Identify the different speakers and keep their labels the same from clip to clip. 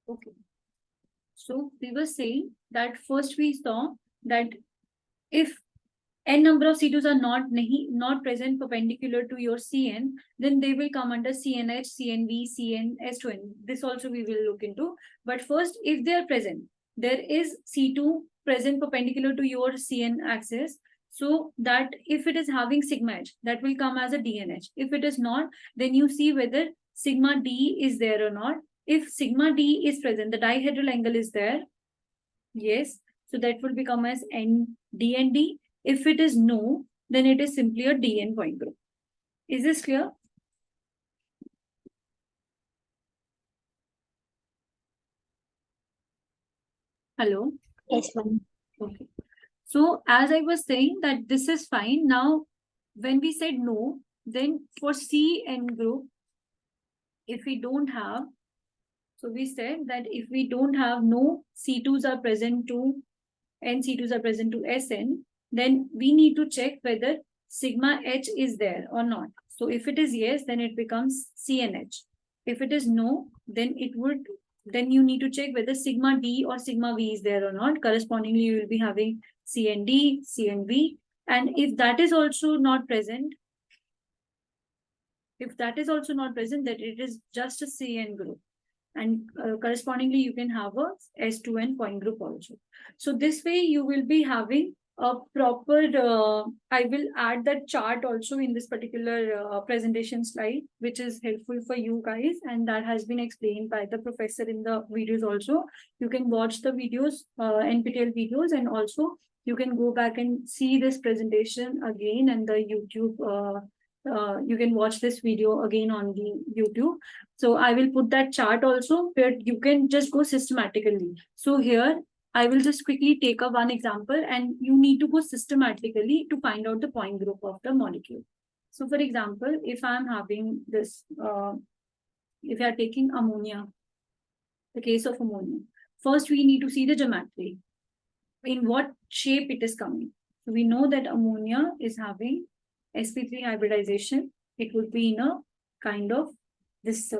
Speaker 1: Okay. So we were saying that first we saw that if n number of C2s are not present perpendicular to your Cn, then they will come under CNH, CNV, CnS2n. This also we will look into. But first, if they are present, there is C2 present perpendicular to your Cn axis. So that if it is having sigma H, that will come as a DNH. If it is not, then you see whether sigma D is there or not. If sigma D is present, the dihedral angle is there. Yes. So that will become as D and D. If it is no, then it is simply a DN point group. Is this clear? Hello?
Speaker 2: Yes, ma'am.
Speaker 1: Okay. So as I was saying that this is fine. Now, when we said no, then for CN group, if we don't have, so we said that if we don't have no C2s are present to N C2s are present to Sn, then we need to check whether sigma H is there or not. So if it is yes, then it becomes CNH. If it is no, then then you need to check whether sigma D or sigma V is there or not. Correspondingly, you will be having CND, CNV. And if that is also not present, then it is just a CN group. And correspondingly, you can have a S2N point group also. So this way you will be having a proper, I will add that chart also in this particular presentation slide, which is helpful for you guys. And that has been explained by the professor in the videos also. You can watch the videos, NPTEL videos, and also you can go back and see this presentation again and the YouTube. You can watch this video again on the YouTube. So I will put that chart also where you can just go systematically. So here I will just quickly take a one example and you need to go systematically to find out the point group of the molecule. So for example, if I'm having this, if you are taking ammonia, the case of ammonia, first we need to see the geometry. In what shape it is coming. So we know that ammonia is having sp3 hybridization. It would be in a kind of this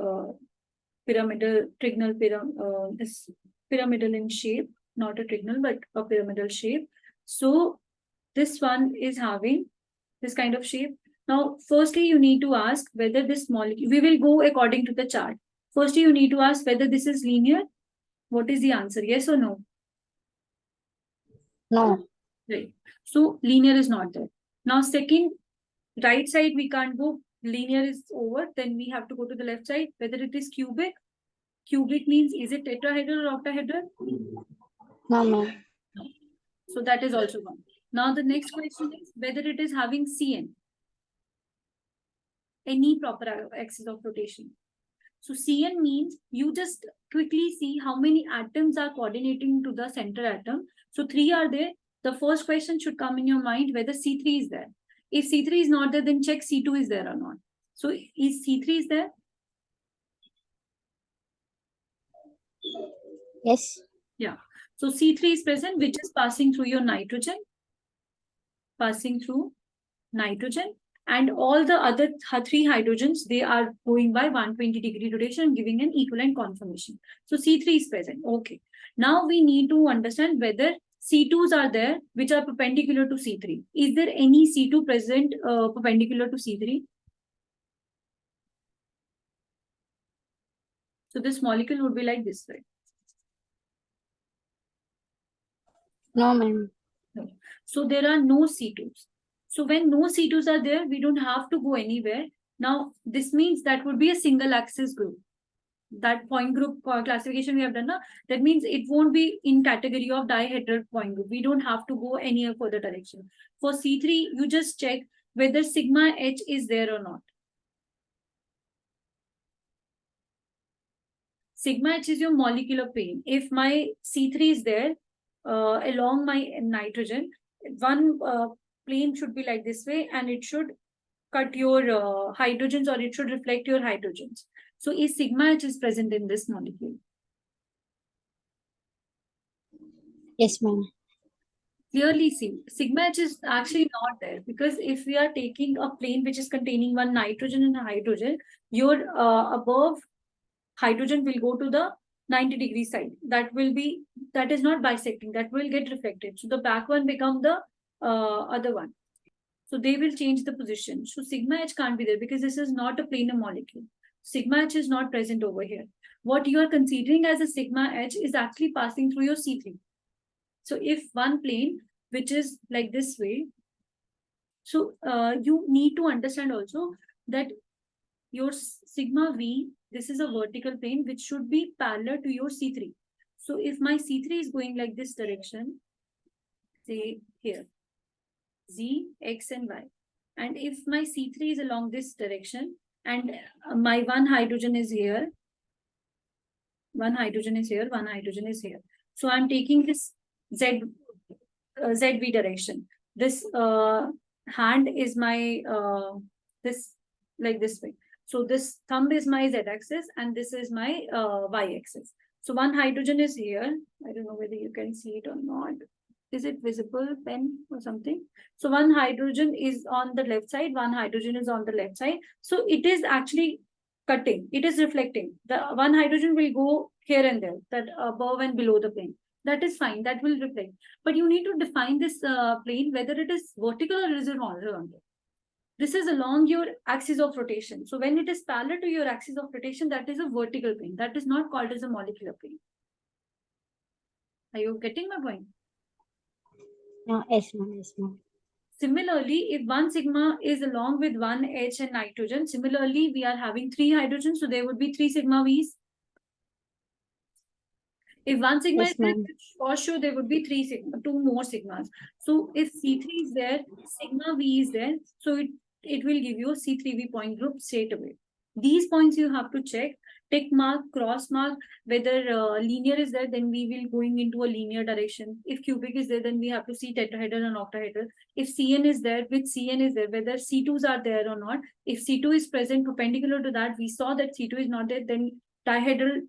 Speaker 1: pyramidal, this pyramidal in shape, not a trigonal, but a pyramidal shape. So this one is having this kind of shape. Now, firstly, you need to ask whether this molecule, we will go according to the chart. Firstly, you need to ask whether this is linear. What is the answer? Yes or no?
Speaker 2: No.
Speaker 1: Right. So linear is not there. Now, second, right side, we can't go. Linear is over. Then we have to go to the left side. Whether it is cubic. Cubic means, is it tetrahedral or octahedral?
Speaker 2: No, ma'am.
Speaker 1: No. So that is also one. Now, the next question is whether it is having Cn. Any proper axis of rotation. So Cn means you just quickly see how many atoms are coordinating to the center atom. So 3 are there. The first question should come in your mind whether C3 is there. If C3 is not there, then check C2 is there or not. So is C3 is there?
Speaker 2: Yes.
Speaker 1: Yeah. So C3 is present, which is passing through your nitrogen. Passing through nitrogen. And all the other 3 hydrogens, they are going by 120-degree rotation, giving an equivalent conformation. So C3 is present. Okay. Now we need to understand whether C2s are there, which are perpendicular to C3. Is there any C2 present perpendicular to C3? So this molecule would be like this way.
Speaker 2: No, ma'am.
Speaker 1: No. So there are no C2s. So when no C2s are there, we don't have to go anywhere. Now, this means that would be a single axis group. That point group classification we have done, that means it won't be in category of dihedral point group. We don't have to go any further direction. For C3, you just check whether sigma H is there or not. Sigma H is your molecular plane. If my C3 is there along my nitrogen, one plane should be like this way and it should cut your hydrogens or it should reflect your hydrogens. So is sigma H is present in this molecule?
Speaker 2: Yes, ma'am.
Speaker 1: Clearly see, sigma H is actually not there because if we are taking a plane which is containing one nitrogen and a hydrogen, your above hydrogen will go to the 90-degree side. That is not bisecting, that will get reflected. So the back one become the other one. So they will change the position. So sigma h can't be there because this is not a planar molecule. Sigma h is not present over here. What you are considering as a sigma h is actually passing through your C3. So if one plane, which is like this way, so you need to understand also that your sigma v, this is a vertical plane which should be parallel to your C3. So if my C3 is going like this direction, say here, Z, X and Y. And if my C3 is along this direction and my one hydrogen is here, one hydrogen is here, one hydrogen is here. So I'm taking this ZV direction. This hand is my, this like this way. So this thumb is my Z-axis and this is my Y-axis. So one hydrogen is here. I don't know whether you can see it or not. Is it visible, pen or something? So one hydrogen is on the left side, one hydrogen is on the left side. So it is actually cutting, it is reflecting. The one hydrogen will go here and there, that above and below the plane. That is fine, that will reflect. But you need to define this plane, whether it is vertical or is it horizontal. This is along your axis of rotation. So when it is parallel to your axis of rotation, that is a vertical plane. That is not called as a molecular plane. Are you getting my point?
Speaker 2: No, yes, ma'am. Yes, ma'am.
Speaker 1: Similarly, if one sigma is along with one H and nitrogen, similarly, we are having 3 hydrogens, so there would be 3 sigma V's. If one sigma
Speaker 2: Yes,
Speaker 1: is there,
Speaker 2: ma'am.
Speaker 1: for sure there would be 2 more sigmas. So if C3 is there, sigma V is there, so it will give you a C3V point group straight away. These points you have to check, tick mark, cross mark, whether linear is there, then we will going into a linear direction. If cubic is there, then we have to see tetrahedral and octahedral. If CN is there, which CN is there, whether C2s are there or not. If C2 is present perpendicular to that, we saw that C2 is not there, then dihedral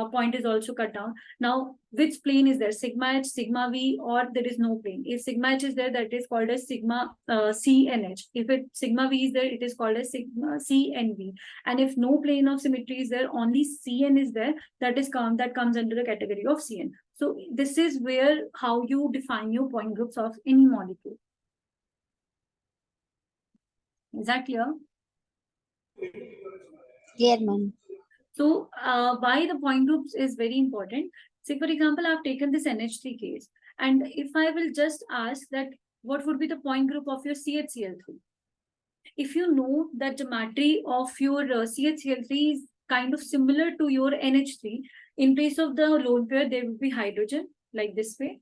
Speaker 1: point is also cut down. Now, which plane is there? Sigma H, sigma V, or there is no plane. If sigma H is there, that is called as sigma C and H. If it sigma V is there, it is called as sigma C and V. And if no plane of symmetry is there, only Cn is there, that comes under the category of Cn. So this is where how you define your point groups of any molecule. Is that clear?
Speaker 2: Clear, ma'am.
Speaker 1: So why the point groups is very important. Say, for example, I've taken this NH3 case. And if I will just ask that, what would be the point group of your CHCl3? If you know that geometry of your CHCl3 is kind of similar to your NH3, in place of the lone pair, there will be hydrogen, like this way.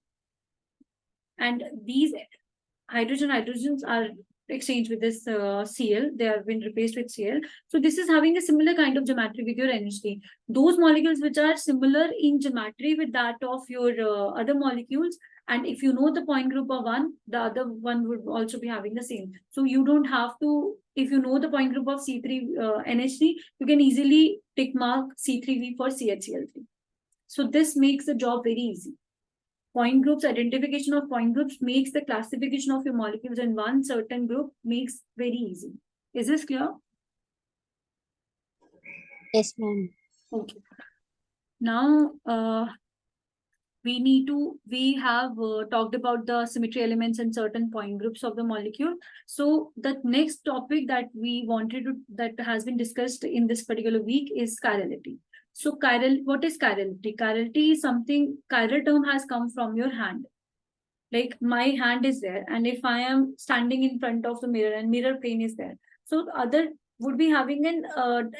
Speaker 1: And these hydrogens are exchanged with this Cl. They have been replaced with Cl. So this is having a similar kind of geometry with your NH3. Those molecules which are similar in geometry with that of your other molecules, and if you know the point group of one, the other one would also be having the same. So you don't have to, if you know the point group of C3 NH3, you can easily tick mark C3V for CHCl3. So this makes the job very easy. Point groups, identification of point groups makes the classification of your molecules in one certain group makes very easy. Is this clear?
Speaker 2: Yes, ma'am.
Speaker 1: Okay. Now, we have talked about the symmetry elements and certain point groups of the molecule. So the next topic that we wanted to, that has been discussed in this particular week is chirality. So what is chirality? Chirality is something, chiral term has come from your hand. Like my hand is there, and if I am standing in front of the mirror and mirror plane is there, so the other would be having an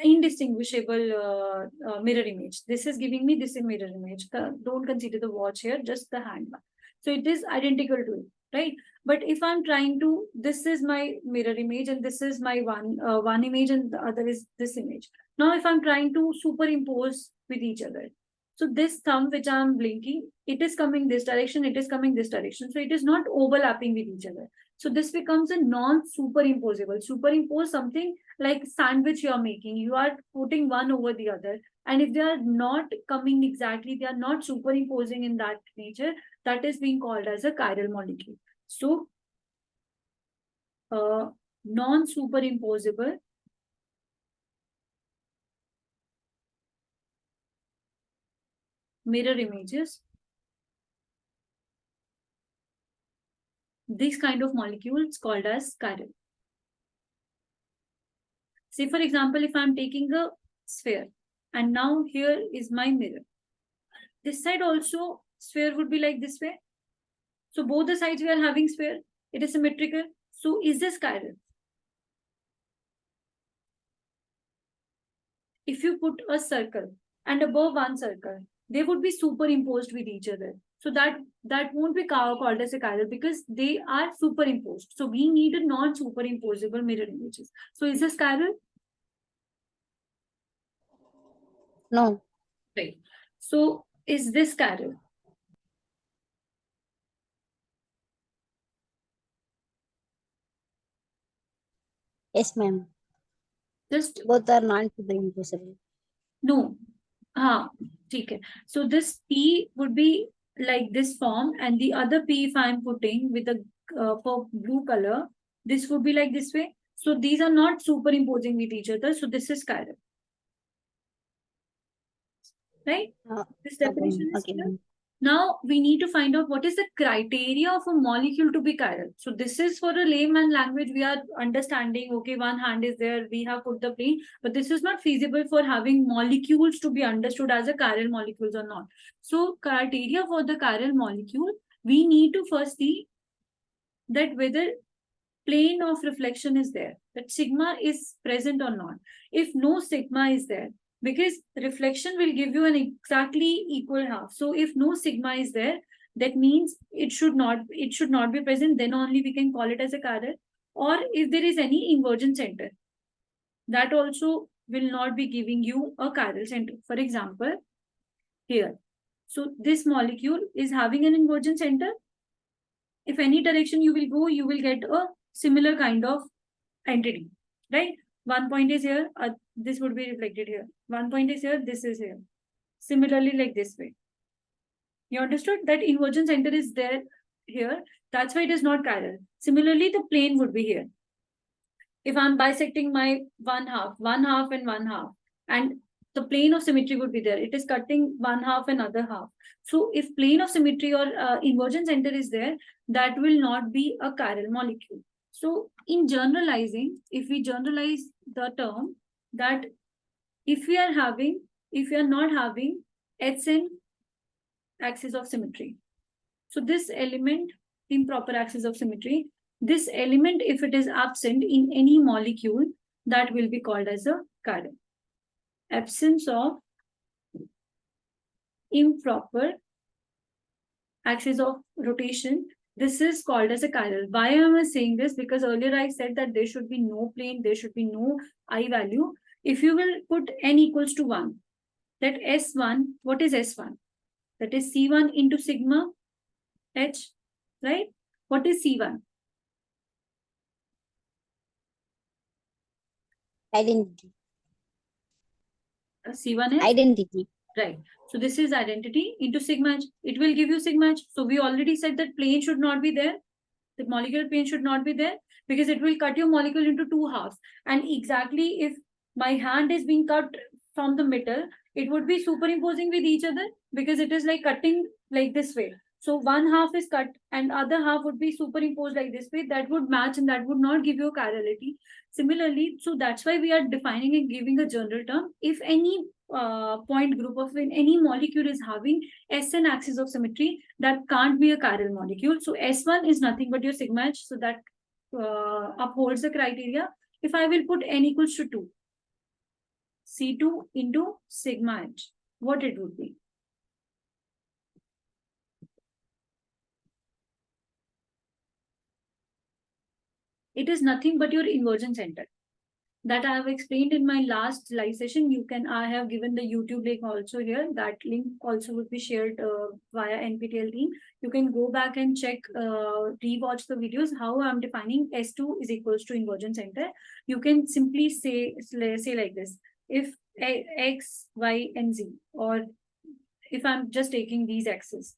Speaker 1: indistinguishable mirror image. This is giving me this mirror image. Don't consider the watch here, just the hand. So it is identical to it, right? But if I'm trying to, this is my mirror image and this is my one image and the other is this image. Now if I'm trying to superimpose with each other, so this thumb which I'm blinking, it is coming this direction, it is coming this direction. So it is not overlapping with each other. So this becomes a non-superimposable. Superimpose something like sandwich you're making. You are putting one over the other. And if they are not coming exactly, they are not superimposing in that nature, that is being called as a chiral molecule. So non-superimposable. mirror images, this kind of molecule is called as chiral. Say, for example, if I'm taking a sphere and now here is my mirror, this side also sphere would be like this way. So both the sides we are having sphere, it is symmetrical. So is this chiral? If you put a circle and above one circle, they would be superimposed with each other. So that won't be called as a chiral because they are superimposed. So we need a non-superimposable mirror images. So is this chiral?
Speaker 2: No.
Speaker 1: Right. So is this chiral?
Speaker 2: Yes, ma'am.
Speaker 1: Just
Speaker 2: Both are non-superimposable.
Speaker 1: no. Okay. So this P would be like this form, and the other P, if I'm putting with the blue color, this would be like this way. So these are not superimposing with each other. So this is chiral. Right? This definition is
Speaker 2: Okay,
Speaker 1: clear.
Speaker 2: ma'am.
Speaker 1: Now we need to find out what is the criteria of a molecule to be chiral. So this is for a layman language. We are understanding, okay, one hand is there, we have put the plane, but this is not feasible for having molecules to be understood as a chiral molecules or not. So criteria for the chiral molecule, we need to first see that whether plane of reflection is there, that sigma is present or not. If no sigma is there, because reflection will give you an exactly equal half. So if no sigma is there, that means it should not be present. Then only we can call it as a chiral. Or if there is any invergent center, that also will not be giving you a chiral center. For example, here. So this molecule is having an invergent center. If any direction you will go, you will get a similar kind of entity, right? One point is here, this would be reflected here. One point is here, this is here. Similarly, like this way. You understood that invergent center is there here. That's why it is not chiral. Similarly, the plane would be here. If I'm bisecting my one half and one half, and the plane of symmetry would be there. It is cutting one half and other half. So if plane of symmetry or invergent center is there, that will not be a chiral molecule. So in generalizing, if we generalize the term that if we are not having HN axis of symmetry, so this element, improper axis of symmetry, this element, if it is absent in any molecule, that will be called as a chiral. Absence of improper axis of rotation, this is called as a chiral. Why am I saying this? Because earlier I said that there should be no plane, there should be no I value. If you will put n equals to 1, that S1, what is S1? That is C1 into sigma H, right? What is C1?
Speaker 2: Identity.
Speaker 1: C1 is?
Speaker 2: Identity.
Speaker 1: Right. So this is identity into sigma H. It will give you sigma H. So we already said that plane should not be there. The molecular plane should not be there because it will cut your molecule into two halves. And exactly if my hand is being cut from the middle, it would be superimposing with each other because it is like cutting like this way. So one half is cut and other half would be superimposed like this way. That would match and that would not give you a chirality. Similarly, so that's why we are defining and giving a general term. If any point group of any molecule is having SN axis of symmetry, that can't be a chiral molecule. So S1 is nothing but your sigma H. So that upholds the criteria. If I will put n equals to 2, C2 into sigma H, what it would be? It is nothing but your inversion center. That I have explained in my last live session. I have given the YouTube link also here. That link also would be shared via NPTEL team. You can go back and check, rewatch the videos, how I'm defining S2 is equals to inversion center. You can simply say like this. If X, Y, and Z, or if I'm just taking these axes,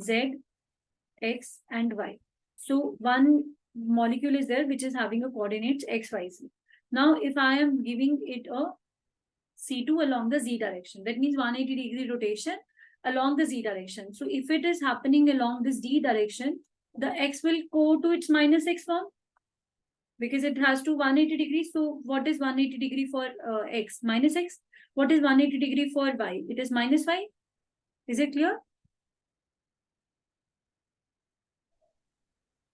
Speaker 1: Z, X, and Y. So one molecule is there which is having a coordinates X, Y, Z. Now, if I am giving it a C2 along the Z direction. That means 180-degree rotation along the Z direction. So if it is happening along this D direction, the X will go to its minus X form because it has to 180 degrees. So what is 180 degree for X? Minus X. What is 180 degree for Y? It is minus Y. Is it clear?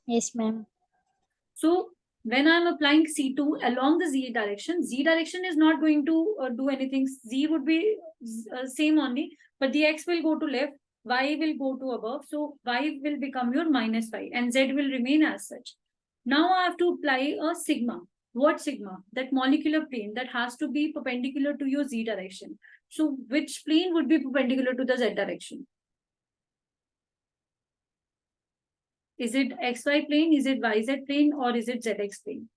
Speaker 2: Yes, ma'am.
Speaker 1: So when I'm applying C2 along the Z direction is not going to do anything. Z would be same only, but the X will go to left, Y will go to above. So Y will become your minus Y and Z will remain as such. Now I have to apply a sigma. What sigma? That molecular plane that has to be perpendicular to your Z direction. So which plane would be perpendicular to the Z direction? Is it XY plane? Is it YZ plane? Or is it ZX plane?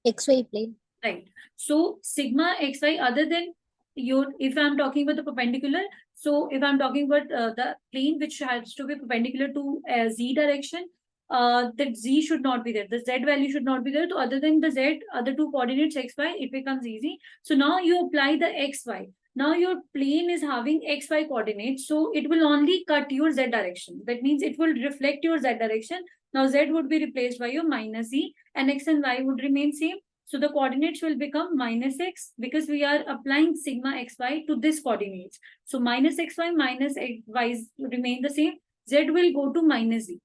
Speaker 2: XY plane.
Speaker 1: Right. So sigma xy, other than your, if I'm talking about the perpendicular, so if I'm talking about the plane which has to be perpendicular to Z direction, that Z should not be there. The Z value should not be there. So other than the Z, other two coordinates xy, it becomes easy. So now you apply the xy. Now your plane is having xy coordinates. So it will only cut your Z direction. That means it will reflect your Z direction. Now Z would be replaced by your minus Z and X and Y would remain same. So the coordinates will become minus X because we are applying sigma xy to this coordinates. So minus xy minus y remain the same. Z will go to minus Z.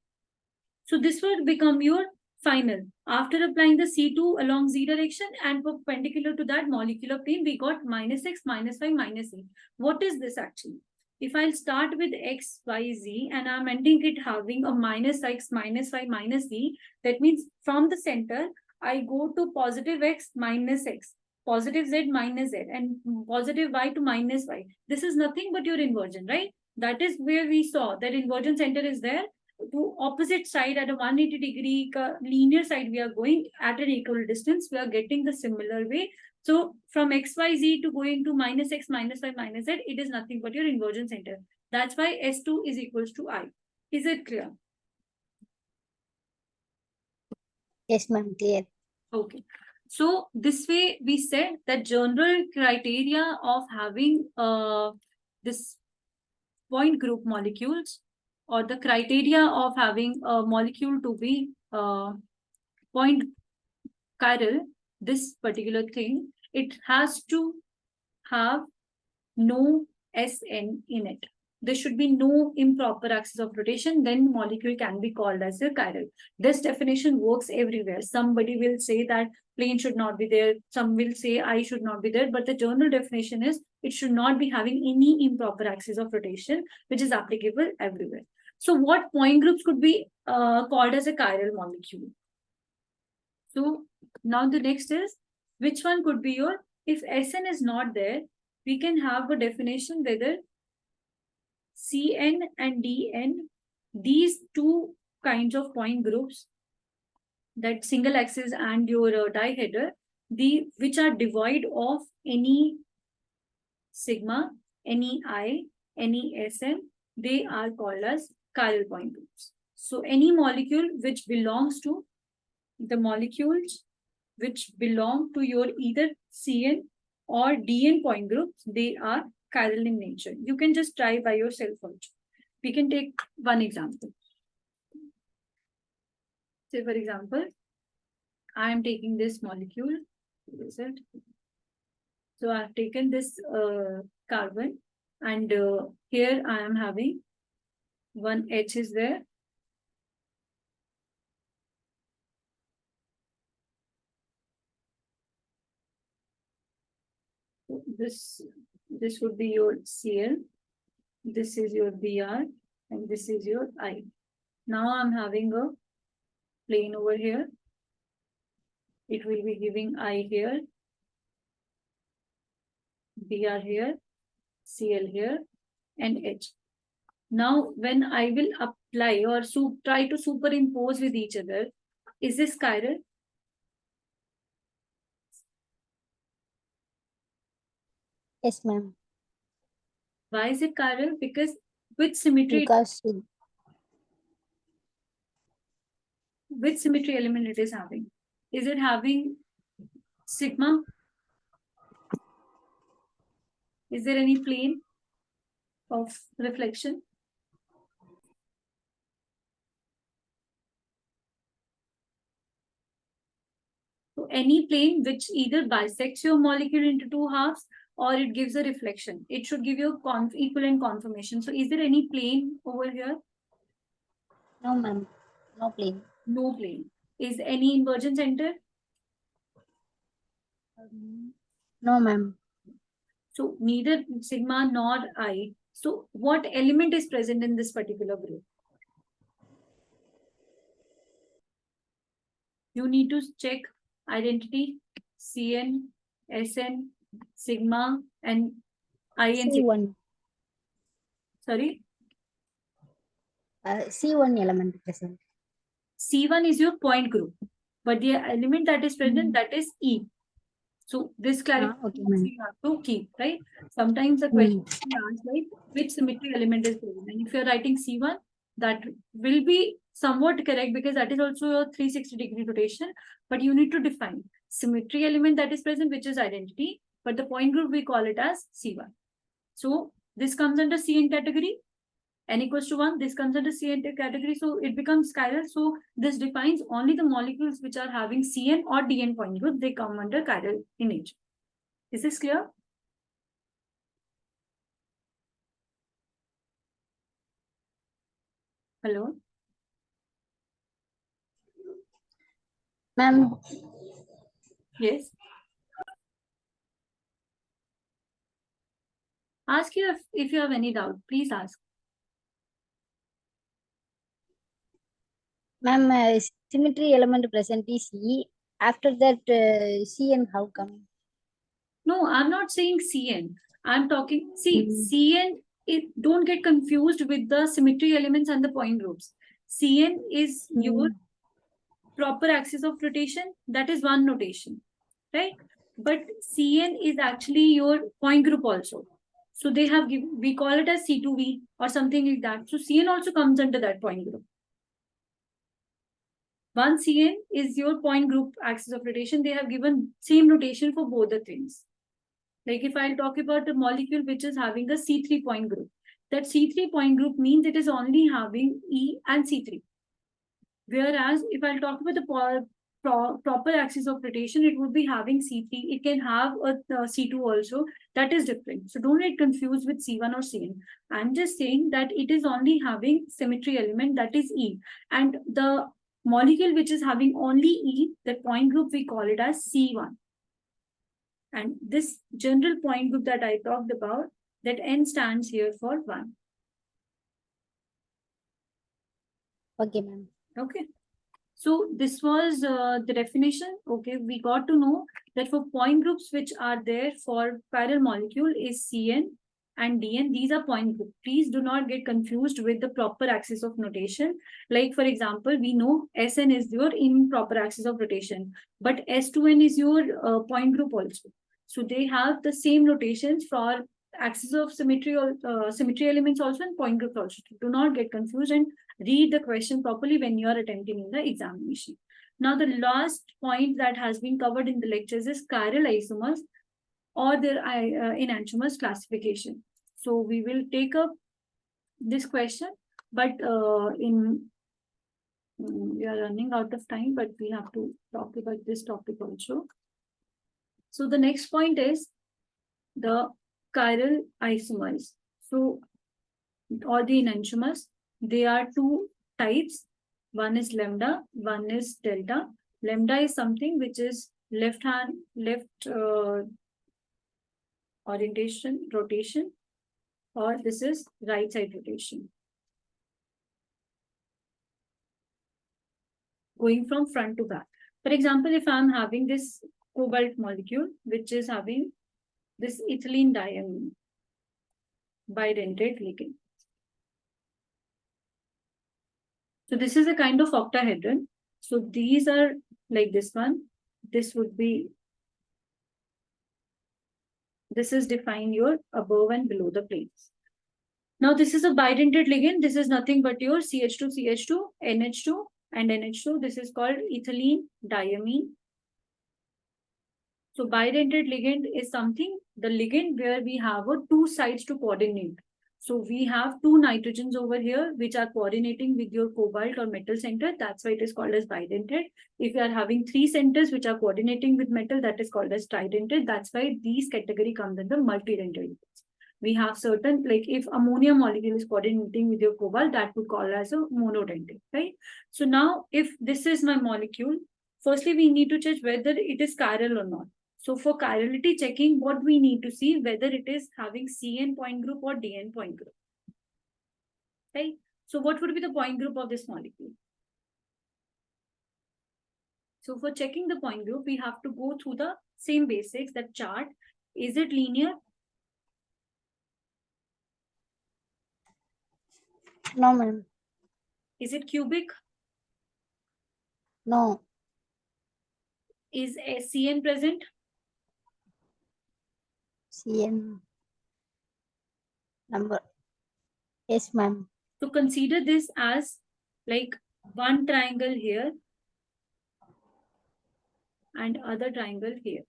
Speaker 1: So this will become your final. After applying the C2 along Z direction and perpendicular to that molecular plane, we got minus X, minus Y, minus Z. What is this actually? If I'll start with X, Y, Z and I'm ending it having a minus X, minus Y, minus Z, that means from the center, I go to positive X minus X, positive Z minus Z, and positive Y to minus Y. This is nothing but your inversion, right? That is where we saw that inversion center is there. To opposite side at a 180 degree linear side, we are going at an equal distance. We are getting the similar way. So from XYZ to going to minus X minus Y minus Z, it is nothing but your inversion center. That's why S2 is equals to I. Is it clear?
Speaker 2: Yes, ma'am. Clear.
Speaker 1: Okay. So this way we said that general criteria of having this point group molecules or the criteria of having a molecule to be point chiral, this particular thing, it has to have no SN in it. There should be no improper axis of rotation, then molecule can be called as a chiral. This definition works everywhere. Somebody will say that plane should not be there. Some will say I should not be there. But the general definition is it should not be having any improper axis of rotation, which is applicable everywhere. So what point groups could be called as a chiral molecule? So now the next is, which one could be your, if SN is not there, we can have a definition whether CN and DN, these two kinds of point groups, that single axis and your diheader, which are devoid of any sigma, any I, any SN, they are called as chiral point groups. So any molecule which belongs to the molecules which belong to your either CN or DN point groups, they are chiral in nature. You can just try by yourself also. We can take one example. Say for example, I am taking this molecule. Is it? So I have taken this carbon and here I am having one H is there. This would be your Cl, this is your Br, and this is your I. Now I'm having a plane over here. It will be giving I here, Br here, Cl here, and H. Now, when I will apply or try to superimpose with each other, is this chiral?
Speaker 2: Yes, ma'am.
Speaker 1: Why is it chiral? Because which symmetry
Speaker 2: Because
Speaker 1: element it is having? Is it having sigma? Is there any plane of reflection? So any plane which either bisects your molecule into two halves or it gives a reflection. It should give you a equivalent conformation. So is there any plane over here?
Speaker 2: No, ma'am. No plane.
Speaker 1: No plane. Is any inversion center?
Speaker 2: No, ma'am.
Speaker 1: So neither sigma nor I. So what element is present in this particular group? You need to check identity, Cn, Sn, sigma, and In.
Speaker 2: C1.
Speaker 1: Sorry,
Speaker 2: C1 element present.
Speaker 1: C1 is your point group, but the element that is present, that is E. So this clarification
Speaker 2: Okay, ma'am.
Speaker 1: you have to keep, right? Sometimes the question is asked like which symmetry element is present. And if you're writing C1, that will be somewhat correct because that is also a 360-degree rotation, but you need to define symmetry element that is present, which is identity, but the point group we call it as C1. So this comes under Cn category. N equals to 1, this comes under Cn category, so it becomes chiral. So this defines only the molecules which are having Cn or Dn point group, they come under chiral in nature. Is this clear? Hello?
Speaker 2: Ma'am,
Speaker 1: Yes. Ask you if you have any doubt, please ask.
Speaker 2: ma'am, symmetry element present is E. After that, Cn how come?
Speaker 1: No, I'm not saying Cn. I'm talking, see, Cn, don't get confused with the symmetry elements and the point groups. Cn is your proper axis of rotation. That is one notation, right? But Cn is actually your point group also. So they have given, we call it as C2V or something like that. So Cn also comes under that point group. One Cn is your point group axis of rotation. They have given same notation for both the things. Like if I'll talk about a molecule which is having a C3 point group, that C3 point group means it is only having E and C3. Whereas if I'll talk about the proper axis of rotation, it would be having C3. It can have a C2 also. That is different. So don't get confused with C1 or Cn. I'm just saying that it is only having symmetry element, that is E. And the molecule which is having only E, that point group we call it as C1. And this general point group that I talked about, that N stands here for 1.
Speaker 2: Okay, ma'am.
Speaker 1: Okay. So this was the definition. Okay, we got to know that for point groups which are there for chiral molecule is Cn and Dn. These are point groups. Please do not get confused with the proper axis of notation. Like for example, we know Sn is your improper axis of rotation, but S2n is your point group also. So they have the same notations for axis of symmetry or symmetry elements also and point groups also. Do not get confused and read the question properly when you are attempting in the examination. Now, the last point that has been covered in the lectures is chiral isomers or their enantiomers classification. So we will take up this question, but we are running out of time, but we have to talk about this topic also. So the next point is the chiral isomers. So, or the enantiomers, they are two types. One is lambda, one is delta. Lambda is something which is left orientation, rotation, or this is right side rotation. Going from front to back. For example, if I'm having this cobalt molecule, which is having this ethylene diamine bidentate ligand. So this is a kind of octahedron. So these are like this one. This would be, this is define your above and below the planes. Now this is a bidentate ligand. This is nothing but your CH2, CH2, NH2 and NH2. This is called ethylene diamine So bidentate ligand is something, the ligand where we have two sides to coordinate. So we have two nitrogens over here which are coordinating with your cobalt or metal center. That's why it is called as bidentate. If you are having three centers which are coordinating with metal, that is called as tridentate. That's why these category comes in the multidentate. We have certain, like if ammonia molecule is coordinating with your cobalt, that would call as a monodentate, right? So now if this is my molecule, firstly we need to check whether it is chiral or not. So for chirality checking, what we need to see whether it is having CN point group or DN point group. Right? So what would be the point group of this molecule? So for checking the point group, we have to go through the same basics, that chart. Is it linear?
Speaker 2: No, ma'am.
Speaker 1: Is it cubic?
Speaker 2: No.
Speaker 1: Is a CN present?
Speaker 2: CN number. Yes, ma'am.
Speaker 1: So consider this as like one triangle here and other triangle here.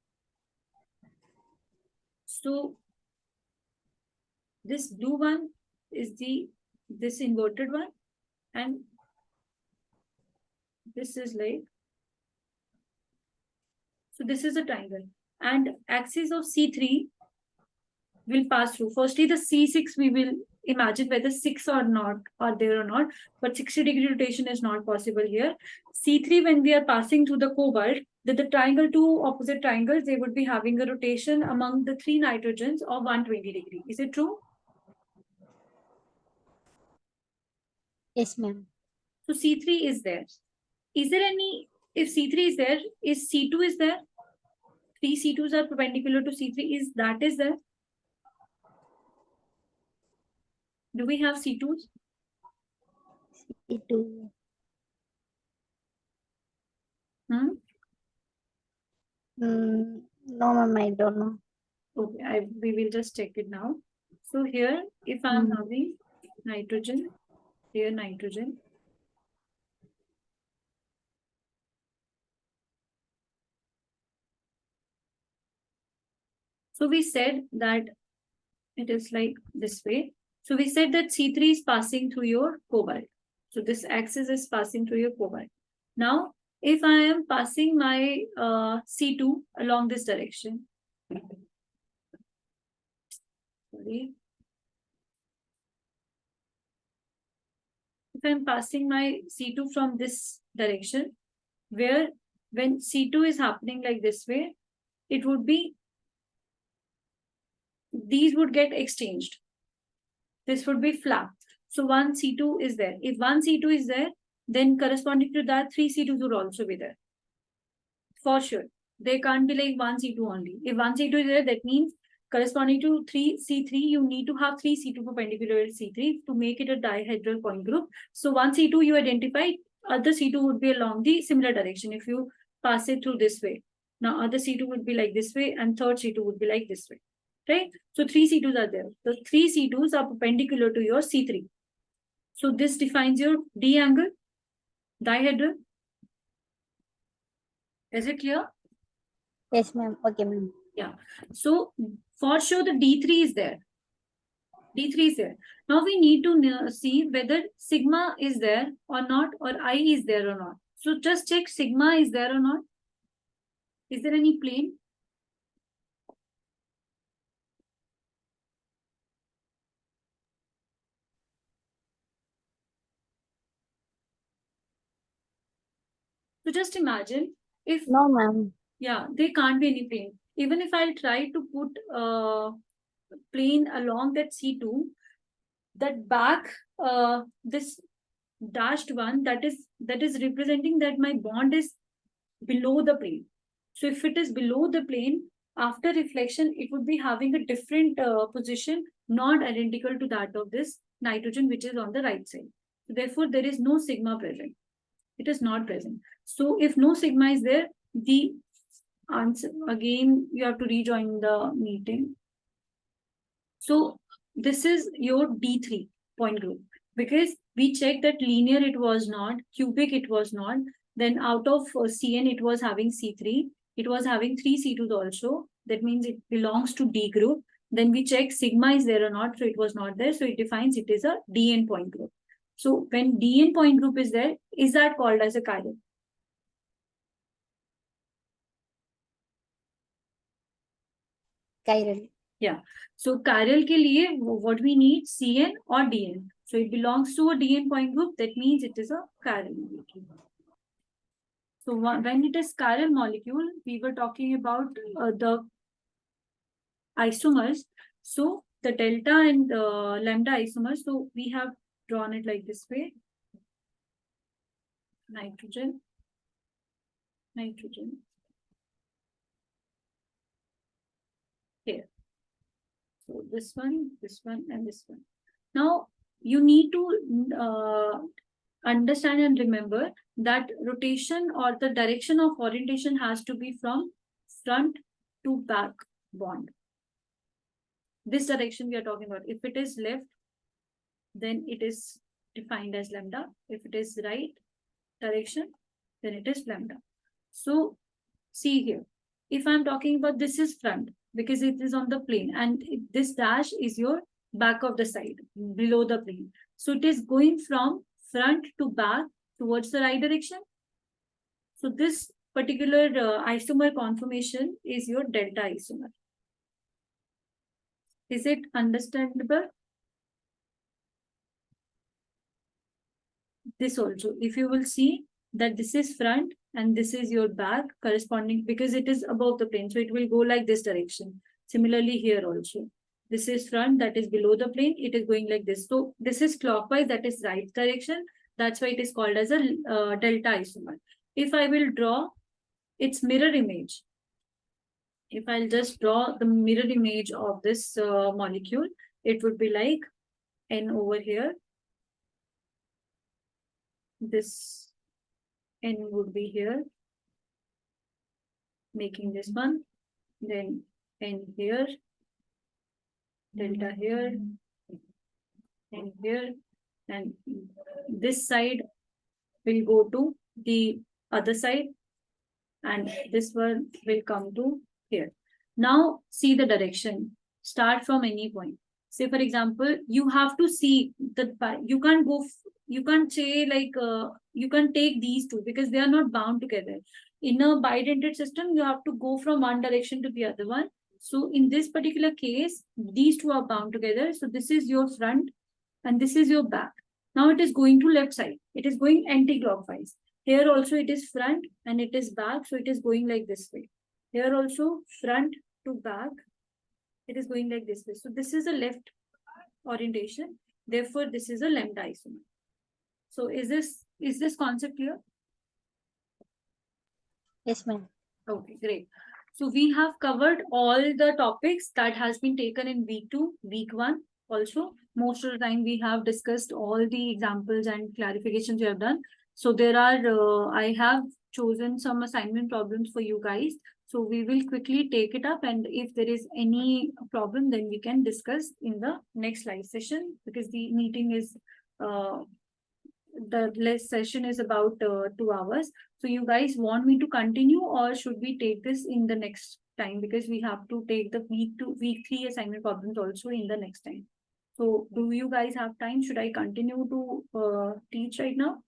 Speaker 1: So this blue one is this inverted one, and this is like, so this is a triangle, and axis of C3 will pass through. Firstly, the C6 we will imagine whether 6 or not are there or not, but 60-degree rotation is not possible here. C3, when we are passing through the cobalt, the triangle, two opposite triangles, they would be having a rotation among the three nitrogens of 120 degree. Is it true?
Speaker 2: Yes, ma'am.
Speaker 1: So C3 is there. Is there any, if C3 is there, is C2 is there? Three C2s are perpendicular to C3. Is that is there? Do we have C2s?
Speaker 2: C2.
Speaker 1: Hmm?
Speaker 2: No, ma'am, I don't know.
Speaker 1: Okay, we will just check it now. So here, if I'm having nitrogen, here nitrogen. So we said that it is like this way. So we said that C3 is passing through your cobalt. So this axis is passing through your cobalt. Now, if I am passing my C2 along this direction, sorry. If I'm passing my C2 from this direction, where when C2 is happening like this way, it would be, these would get exchanged. This would be flat. So one C2 is there. If one C2 is there, then corresponding to that, three C2s would also be there. For sure. They can't be like one C2 only. If one C2 is there, that means corresponding to 3C3, you need to have 3 C2 perpendicular to C3 to make it a dihedral point group. So one C2 you identify, other C2 would be along the similar direction if you pass it through this way. Now other C2 would be like this way and third C2 would be like this way. Right? So three C2s are there. The three C2s are perpendicular to your C3. So this defines your D angle, dihedral. Is it clear?
Speaker 2: Yes, ma'am. Okay, ma'am.
Speaker 1: Yeah. So for sure the D3 is there. D3 is there. Now we need to see whether sigma is there or not, or I is there or not. So just check sigma is there or not. Is there any plane? So just imagine if,
Speaker 2: No, ma'am.
Speaker 1: yeah, there can't be any plane. Even if I'll try to put a plane along that C2, that back, this dashed one, that is representing that my bond is below the plane. So if it is below the plane, after reflection, it would be having a different position, not identical to that of this nitrogen, which is on the right side. So therefore, there is no sigma present. It is not present. So if no sigma is there, the answer, again, you have to rejoin the meeting. So this is your D3 point group, because we checked that linear it was not, cubic it was not, then out of CN it was having C3, it was having 3 C2s also. That means it belongs to D group. Then we check sigma is there or not. So it was not there. So it defines it is a DN point group. So when DN point group is there, is that called as a chiral?
Speaker 2: Chiral.
Speaker 1: Yeah. So chiral ke liye, what we need, CN or DN. So it belongs to a DN point group. That means it is a chiral molecule. So when it is chiral molecule, we were talking about the isomers. So the delta and lambda isomers. So we have drawn it like this way. Nitrogen, nitrogen. Here. So this one, and this one. Now you need to understand and remember that rotation or the direction of orientation has to be from front to back bond. This direction we are talking about. If it is left, then it is defined as lambda. If it is right direction, then it is lambda. So see here, if I'm talking about this is front because it is on the plane, and this dash is your back of the side below the plane. So it is going from front to back towards the right direction. So this particular isomer conformation is your delta isomer. Is it understandable? This also, if you will see that this is front and this is your back corresponding, because it is above the plane, so it will go like this direction. Similarly here also, this is front, that is below the plane, it is going like this. So this is clockwise, that is right direction. That's why it is called as a delta isomer. If I will draw its mirror image, if I'll just draw the mirror image of this molecule, it would be like N over here. This N would be here, making this one, then N here, delta here, N here, and this side will go to the other side, and this one will come to here. Now see the direction. Start from any point. Say for example, you have to see that you can't go. You can't say like you can take these two because they are not bound together. In a bidentate system, you have to go from one direction to the other one. So in this particular case, these two are bound together. So this is your front and this is your back. Now it is going to left side. It is going anti-clockwise. Here also it is front and it is back. So it is going like this way. Here also front to back. It is going like this way. So this is a left orientation. Therefore, this is a lambda isomer. So is this concept clear?
Speaker 2: Yes, ma'am.
Speaker 1: Okay, great. So we have covered all the topics that has been taken in week 2, week 1 also. Most of the time we have discussed all the examples and clarifications we have done. So there are, I have chosen some assignment problems for you guys. So we will quickly take it up, and if there is any problem, then we can discuss in the next live session, because the meeting is, the last session is about 2 hours. So you guys want me to continue, or should we take this in the next time? Because we have to take the week 3 assignment problems also in the next time. So do you guys have time? Should I continue to teach right now?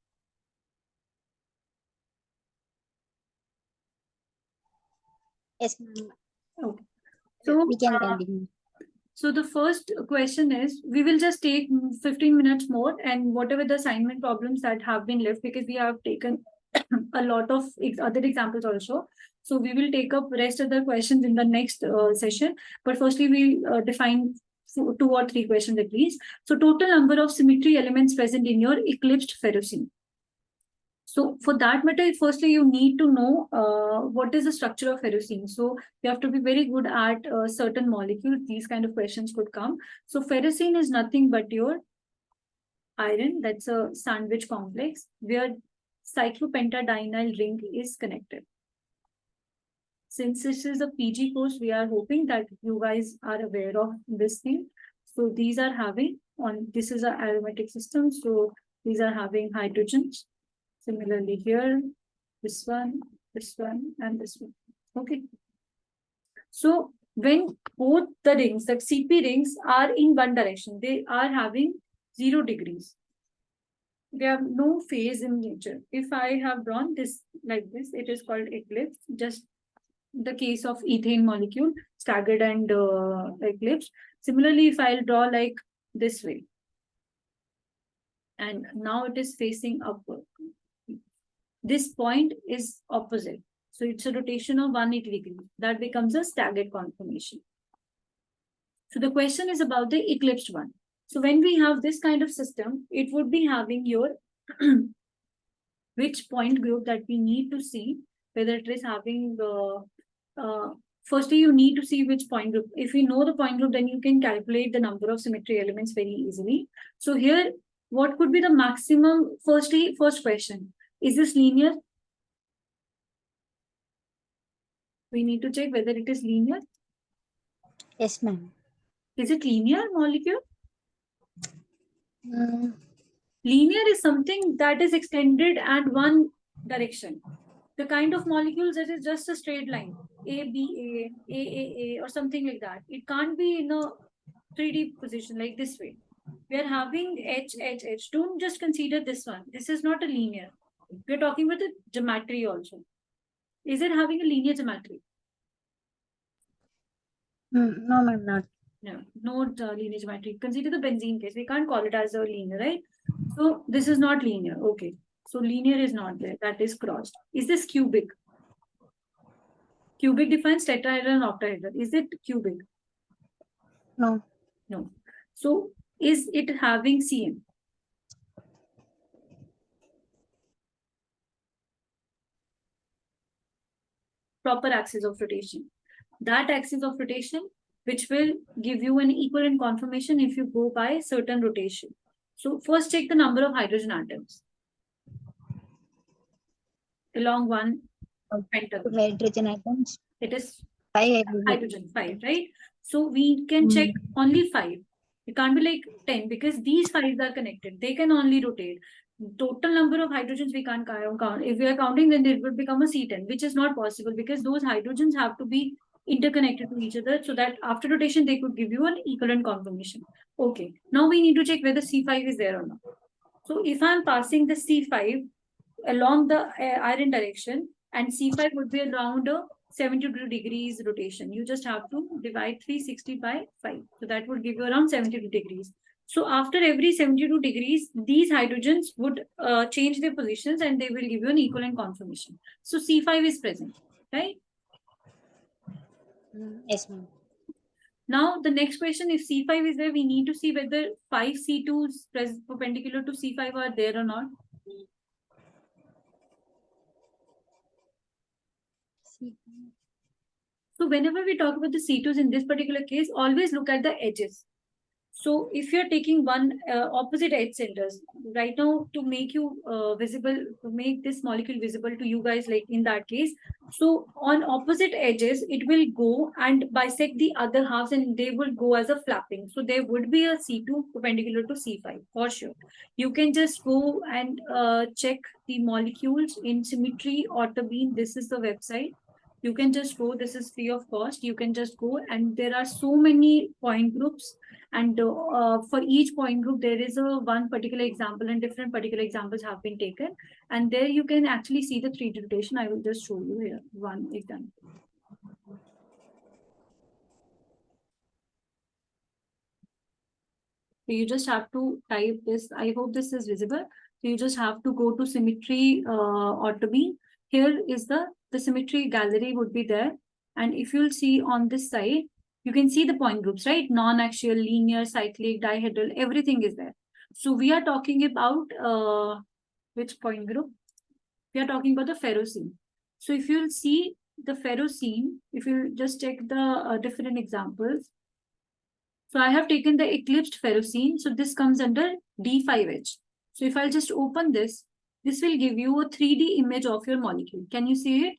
Speaker 2: Yes, ma'am.
Speaker 1: Okay. So
Speaker 2: We can continue.
Speaker 1: So the first question is, we will just take 15 minutes more, and whatever the assignment problems that have been left, because we have taken a lot of other examples also. So we will take up rest of the questions in the next session. But firstly, we define 2 or 3 questions at least. So total number of symmetry elements present in your eclipsed ferrocene. So for that matter, firstly, you need to know what is the structure of ferrocene. So you have to be very good at certain molecules. These kind of questions could come. So ferrocene is nothing but your iron. That's a sandwich complex where cyclopentadienyl ring is connected. Since this is a PG course, we are hoping that you guys are aware of this thing. So these are having this is an aromatic system. So these are having hydrogens. Similarly here, this one, and this one. Okay. So when both the rings, the CP rings, are in one direction, they are having 0 degrees. They have no phase in nature. If I have drawn this like this, it is called eclipse. Just the case of ethane molecule, staggered and eclipsed. Similarly, if I'll draw like this way, and now it is facing upward. This point is opposite. So it's a rotation of 180 degrees. That becomes a staggered conformation. So the question is about the eclipsed one. So when we have this kind of system, it would be having your which point group that we need to see, whether it is having firstly, you need to see which point group. If you know the point group, then you can calculate the number of symmetry elements very easily. So here, what could be the maximum? First question, is this linear? We need to check whether it is linear.
Speaker 2: Yes, ma'am.
Speaker 1: Is it linear molecule?
Speaker 2: Mm,
Speaker 1: Linear is something that is extended at one direction. The kind of molecules that is just a straight line, A, B, A, or something like that. It can't be in a 3D position like this way. We are having H, H, H. Don't just consider this one. This is not a linear. We're talking about the geometry also. Is it having a linear geometry?
Speaker 2: no, ma'am, not.
Speaker 1: No, linear geometry. Consider the benzene case. We can't call it as a linear, right? So this is not linear. Okay. So linear is not there. That is crossed. Is this cubic? Cubic defines tetrahedral and octahedral. Is it cubic?
Speaker 2: No.
Speaker 1: No. So is it having CM? Proper axis of rotation. That axis of rotation, which will give you an equivalent conformation if you go by certain rotation. So first check the number of hydrogen atoms along one pentagon.
Speaker 2: Hydrogen atoms.
Speaker 1: It is
Speaker 2: 5
Speaker 1: hydrogen, 5, right? So we can check only 5. It can't be like 10 because these 5s are connected. They can only rotate. Total number of hydrogens we can't count. If we are counting, then it would become a C10, which is not possible because those hydrogens have to be interconnected to each other so that after rotation, they could give you an equivalent conformation. Okay, now we need to check whether C5 is there or not. So if I'm passing the C5 along the iron direction, and C5 would be around a 72 degrees rotation. You just have to divide 360 by 5. So that would give you around 72 degrees. So after every 72 degrees, these hydrogens would change their positions and they will give you an equivalent conformation. So C5 is present, right?
Speaker 2: Yes, ma'am.
Speaker 1: Now the next question, if C5 is there, we need to see whether 5 C2s perpendicular to C5 are there or not. So whenever we talk about the C2s in this particular case, always look at the edges. So if you're taking one opposite edge centers, right now to make you visible, to make this molecule visible to you guys, like in that case, so on opposite edges, it will go and bisect the other halves and they will go as a flapping. So there would be a C2 perpendicular to C5 for sure. You can just go and check the molecules in Symmetry or the Beam. This is the website. You can just go, this is free of cost. You can just go and there are so many point groups. And for each point group, there is a one particular example and different particular examples have been taken. And there you can actually see the 3D rotation. I will just show you here one example. So you just have to type this. I hope this is visible. So you just have to go to Symmetry Autobee. Here is the Symmetry gallery would be there. And if you'll see on this side, you can see the point groups, right? Non-axial, linear, cyclic, dihedral, everything is there. So we are talking about which point group? We are talking about the ferrocene. So if you'll see the ferrocene, if you just check the different examples. So I have taken the eclipsed ferrocene. So this comes under D5H. So if I'll just open this, this will give you a 3D image of your molecule. Can you see it?